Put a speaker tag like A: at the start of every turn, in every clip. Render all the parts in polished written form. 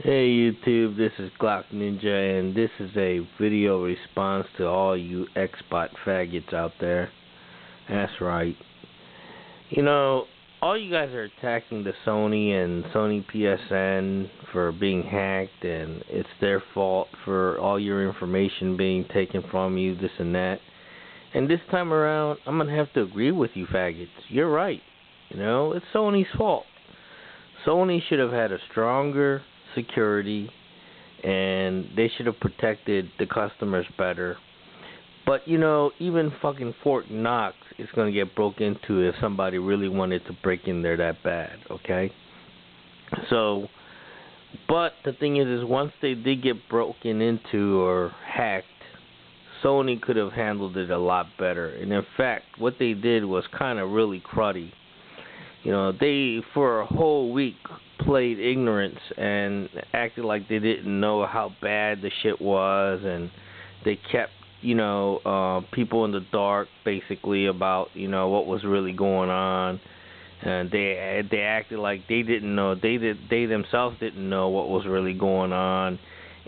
A: Hey YouTube, this is Glock Ninja, and this is a video response to all you Xbot faggots out there. That's right. You know, all you guys are attacking the Sony and Sony PSN for being hacked, and it's their fault for all your information being taken from you, this and that. And this time around, I'm going to have to agree with you faggots. You're right. You know, it's Sony's fault. Sony should have had a stronger security, and they should have protected the customers better. But you know, even fucking Fort Knox is gonna get broke into if somebody really wanted to break in there that bad, okay? So, but the thing is once they did get broken into or hacked, Sony could have handled it a lot better. And in fact, what they did was kind of really cruddy. You know, they for a whole week played ignorance and acted like they didn't know how bad the shit was, and they kept, you know, people in the dark basically about, you know, what was really going on. And they acted like they didn't know, they themselves didn't know what was really going on.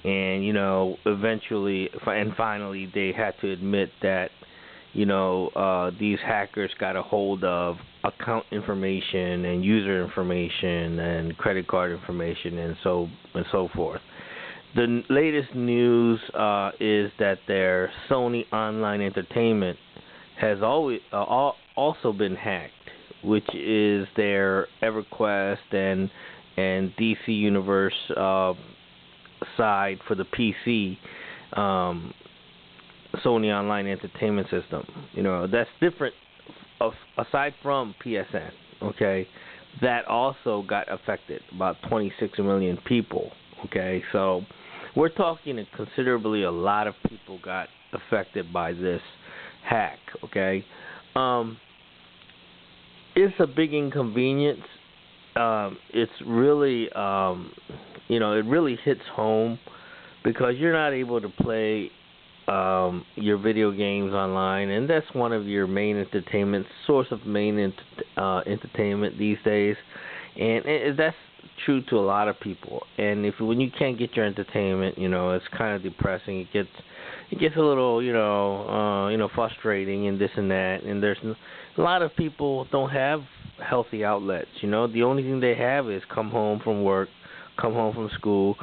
A: And you know, eventually and finally they had to admit that, you know, these hackers got a hold of account information and user information and credit card information and so forth. The latest news is that their Sony Online Entertainment has also been hacked, which is their EverQuest and DC Universe side for the PC. Sony Online Entertainment System. You know, that's different aside from PSN, okay? That also got affected, about 26 million people, okay? So we're talking considerably a lot of people got affected by this hack, okay? It's a big inconvenience. It's really, you know, it really hits home because you're not able to play your video games online, and that's one of your main source of main entertainment these days, and that's true to a lot of people. And when you can't get your entertainment, you know, it's kind of depressing. It gets a little, you know, frustrating and this and that. And there's a lot of people don't have healthy outlets. You know, the only thing they have is come home from work, come home from school,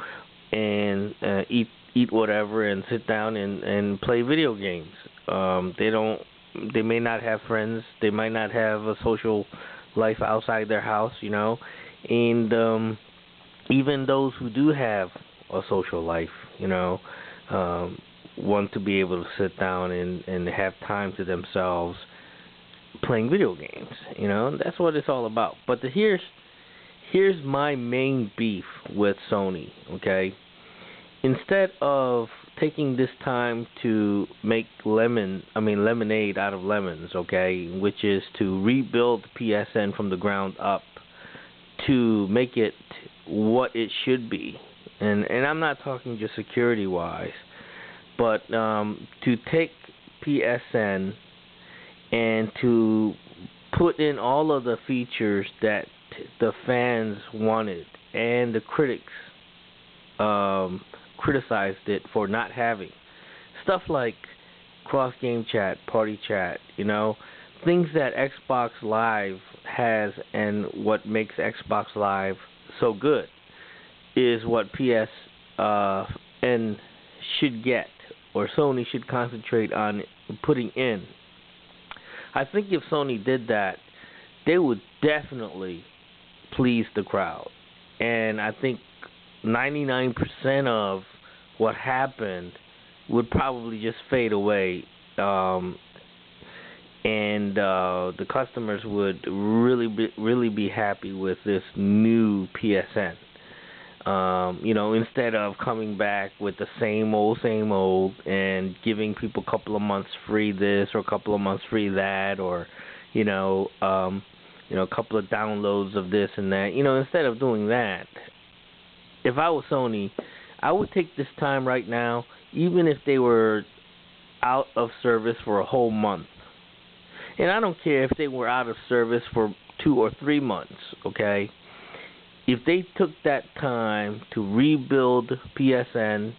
A: and eat whatever and sit down and play video games. They may not have friends, they might not have a social life outside their house, you know. And even those who do have a social life, you know, want to be able to sit down and have time to themselves playing video games, you know. That's what it's all about. But here's my main beef with Sony, okay? Instead of taking this time to make lemonade out of lemons, okay, which is to rebuild PSN from the ground up to make it what it should be, and I'm not talking just security-wise, but to take PSN and to put in all of the features that the fans wanted and the critics criticized it for not having. Stuff like cross-game chat, party chat, you know, things that Xbox Live has, and what makes Xbox Live so good is what PSN should get, or Sony should concentrate on putting in. I think if Sony did that, they would definitely please the crowd. And I think 99% of what happened would probably just fade away, and the customers would really be happy with this new PSN. You know, instead of coming back with the same old and giving people a couple of months free this or a couple of months free that, or you know, a couple of downloads of this and that. You know, instead of doing that, if I was Sony, I would take this time right now, even if they were out of service for a whole month. And I don't care if they were out of service for 2 or 3 months, okay? if they took that time to rebuild PSN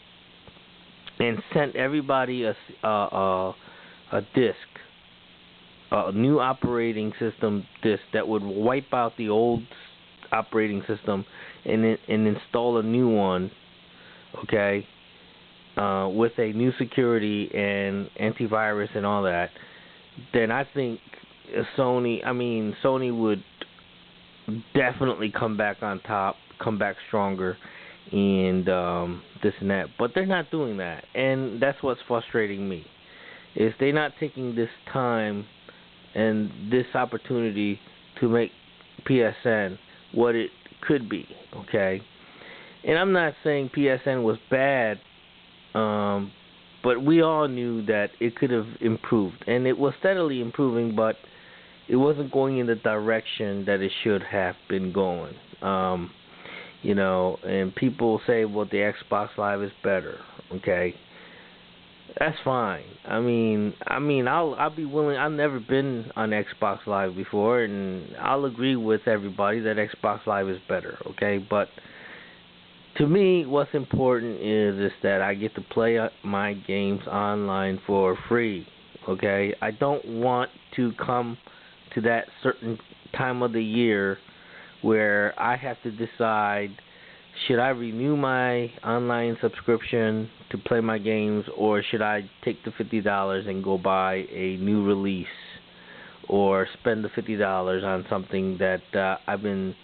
A: and sent everybody a disc, a new operating system disc that would wipe out the old operating system and install a new one, okay, with a new security and antivirus and all that, then I think Sony would definitely come back on top, come back stronger, and this and that. But they're not doing that, and that's what's frustrating me, is they're not taking this time and this opportunity to make PSN what it could be, okay? And I'm not saying PSN was bad, but we all knew that it could have improved, and it was steadily improving, but it wasn't going in the direction that it should have been going. You know, and people say, well, the Xbox Live is better, okay? That's fine. I'll be willing. I've never been on Xbox Live before, and I'll agree with everybody that Xbox Live is better, okay? But to me, what's important is that I get to play my games online for free, okay? I don't want to come to that certain time of the year where I have to decide, should I renew my online subscription to play my games, or should I take the $50 and go buy a new release, or spend the $50 on something that I've been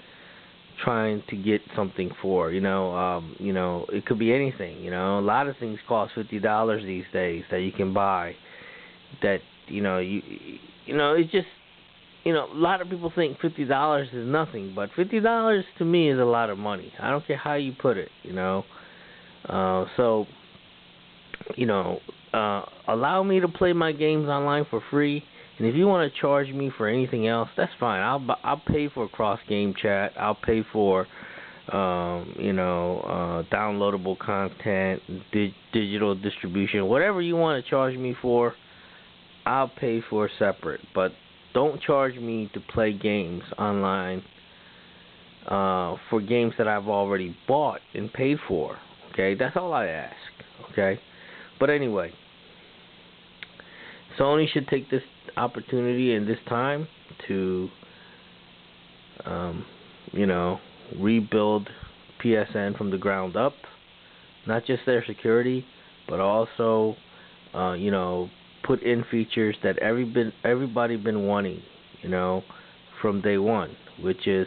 A: trying to get something for? You know, it could be anything. You know, a lot of things cost $50 these days that you can buy. That it's just. You know, a lot of people think $50 is nothing, but $50 to me is a lot of money. I don't care how you put it, you know. So, you know, allow me to play my games online for free, and if you want to charge me for anything else, that's fine. I'll pay for cross game chat. I'll pay for, downloadable content, digital distribution, whatever you want to charge me for. I'll pay for separate, but don't charge me to play games online for games that I've already bought and paid for. Okay, that's all I ask. Okay, but anyway, Sony should take this opportunity and this time to, rebuild PSN from the ground up. Not just their security, but also, put in features that everybody been wanting, from day one, which is,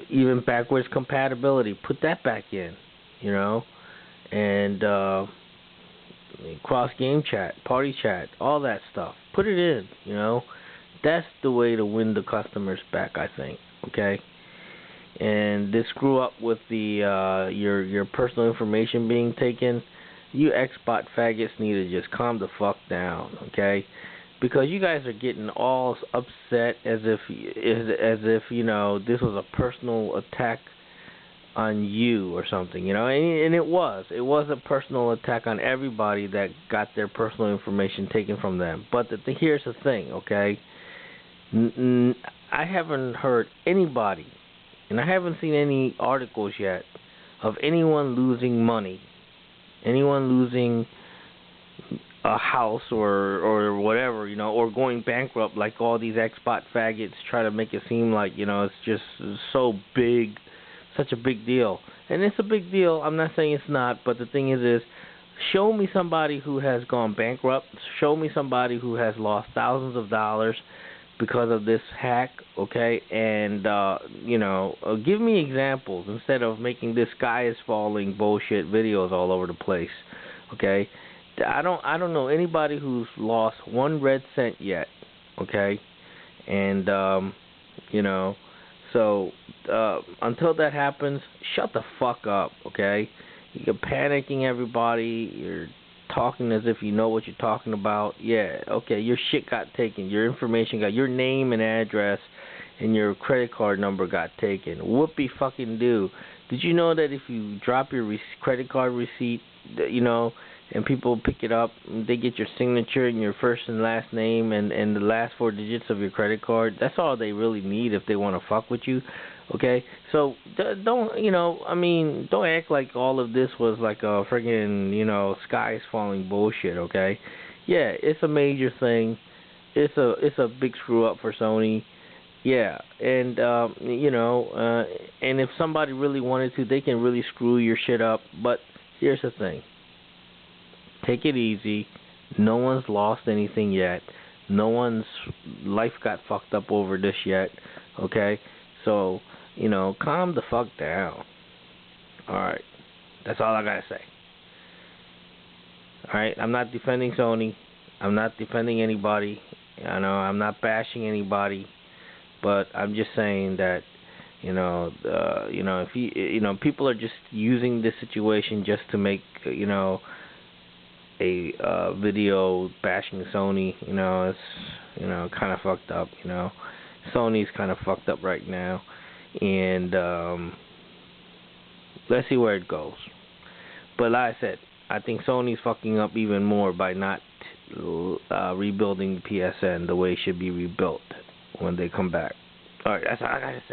A: even backwards compatibility. Put that back in, and cross game chat, party chat, all that stuff. Put it in, That's the way to win the customers back, I think. Okay. And this screw up with the your personal information being taken. You Xbot faggots need to just calm the fuck down, okay? Because you guys are getting all upset as if this was a personal attack on you or something, and it was a personal attack on everybody that got their personal information taken from them. But here's the thing, okay? I haven't heard anybody, and I haven't seen any articles yet of anyone losing money. Anyone losing a house or whatever, or going bankrupt like all these Xbot faggots try to make it seem like, it's just so big, such a big deal. And it's a big deal. I'm not saying it's not, but the thing is show me somebody who has gone bankrupt. Show me somebody who has lost thousands of dollars because of this hack, okay? And, give me examples instead of making this sky is falling bullshit videos all over the place, okay? I don't know anybody who's lost 1 red cent yet, okay? And, so until that happens, shut the fuck up, okay? You're panicking everybody. You're talking as if you know what you're talking about. Yeah, okay, your shit got taken. Your information got, your name and address and your credit card number got taken. Whoopie fucking do. Did you know that if you drop your credit card receipt, and people pick it up, they get your signature and your first and last name and the last 4 digits of your credit card? That's all they really need if they want to fuck with you. Okay, so don't don't act like all of this was like a friggin' skies falling bullshit. Okay, yeah, it's a major thing. It's a big screw up for Sony. Yeah, and and if somebody really wanted to, they can really screw your shit up. But here's the thing: take it easy. No one's lost anything yet. No one's life got fucked up over this yet. Okay, so calm the fuck down. All right, that's all I gotta say. All right, I'm not defending Sony. I'm not defending anybody. I'm not bashing anybody. But I'm just saying that if people are just using this situation just to make a video bashing Sony. It's kind of fucked up. Sony's kind of fucked up right now, and let's see where it goes. But like I said, I think Sony's fucking up even more by not rebuilding the PSN the way it should be rebuilt when they come back. Alright, that's all I gotta say.